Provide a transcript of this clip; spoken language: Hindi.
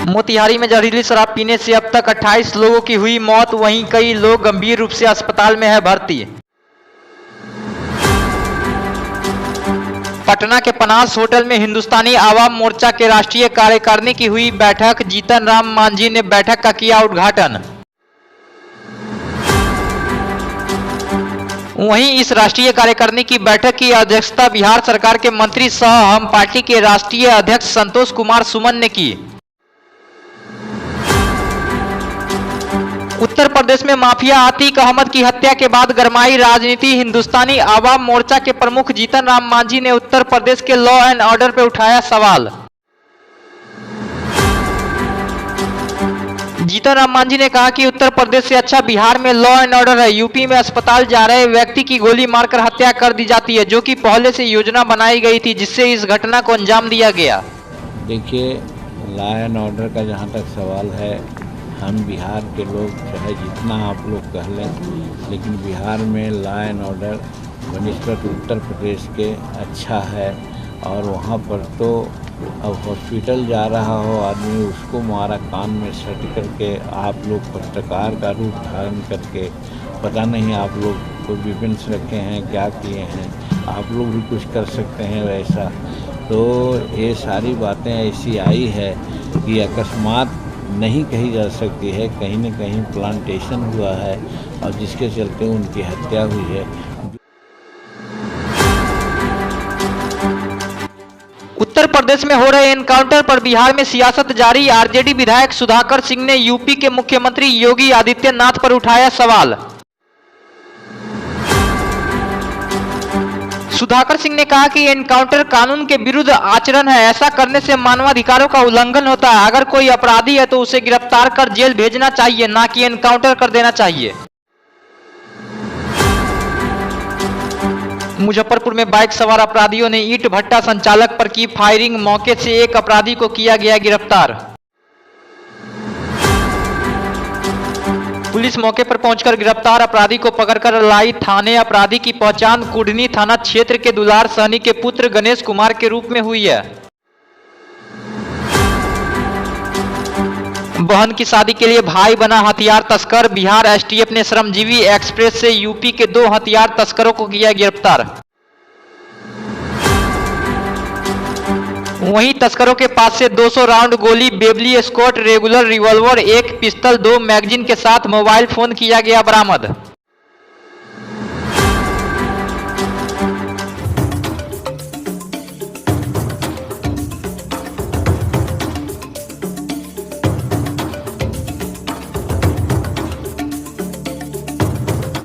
मोतिहारी में जहरीली शराब पीने से अब तक 28 लोगों की हुई मौत, वहीं कई लोग गंभीर रूप से अस्पताल में है भर्ती। पटना के पनास होटल में हिंदुस्तानी आवाम मोर्चा के राष्ट्रीय कार्यकारिणी की हुई बैठक, जीतन राम मांझी ने बैठक का किया उद्घाटन। वहीं इस राष्ट्रीय कार्यकारिणी की बैठक की अध्यक्षता बिहार सरकार के मंत्री सह हम पार्टी के राष्ट्रीय अध्यक्ष संतोष कुमार सुमन ने की। उत्तर प्रदेश में माफिया आतिक अहमद की हत्या के बाद गरमाई राजनीति। हिंदुस्तानी आवाम मोर्चा के प्रमुख जीतन राम मांझी ने उत्तर प्रदेश के लॉ एंड ऑर्डर पर उठाया सवाल। जीतन राम मांझी ने कहा कि उत्तर प्रदेश से अच्छा बिहार में लॉ एंड ऑर्डर है। यूपी में अस्पताल जा रहे व्यक्ति की गोली मारकर हत्या कर दी जाती है, जो कि पहले से योजना बनाई गई थी, जिससे इस घटना को अंजाम दिया गया। देखिए, लॉ एंड ऑर्डर का जहाँ तक सवाल है, हम बिहार के लोग चाहे जितना आप लोग कह लें, लेकिन बिहार में law and order बनिस्पत Uttar Pradesh के अच्छा है। और वहाँ पर तो अब हॉस्पिटल जा रहा हो आदमी, उसको मारा कान में सट करके, आप लोग पत्रकार का रूप धारण करके, पता नहीं आप लोग को विभिन्न रखे हैं, क्या किए हैं, आप लोग भी कुछ कर सकते हैं वैसा। तो ये सारी बातें ऐसी आई है कि अकस्मात नहीं कही जा सकती है, कहीं न कहीं प्लांटेशन हुआ है और जिसके चलते उनकी हत्या हुई है। उत्तर प्रदेश में हो रहे एनकाउंटर पर बिहार में सियासत जारी। आरजेडी विधायक सुधाकर सिंह ने यूपी के मुख्यमंत्री योगी आदित्यनाथ पर उठाया सवाल। सुधाकर सिंह ने कहा कि एनकाउंटर कानून के विरुद्ध आचरण है। ऐसा करने से मानवाधिकारों का उल्लंघन होता है। अगर कोई अपराधी है तो उसे गिरफ्तार कर जेल भेजना चाहिए, ना कि एनकाउंटर कर देना चाहिए। मुजफ्फरपुर में बाइक सवार अपराधियों ने ईंट भट्टा संचालक पर की फायरिंग। मौके से एक अपराधी को किया गया गिरफ्तार। पुलिस मौके पर पहुंचकर गिरफ्तार अपराधी को पकड़कर लाई थाने। अपराधी की पहचान कुढ़नी थाना क्षेत्र के दुलार सहनी के पुत्र गणेश कुमार के रूप में हुई है। बहन की शादी के लिए भाई बना हथियार तस्कर। बिहार एसटीएफ ने श्रमजीवी एक्सप्रेस से यूपी के 2 हथियार तस्करों को किया गिरफ्तार। वहीं तस्करों के पास से 200 राउंड गोली, बेबली स्कॉट रेगुलर रिवॉल्वर, 1 पिस्तौल, 2 मैगजीन के साथ मोबाइल फोन किया गया बरामद।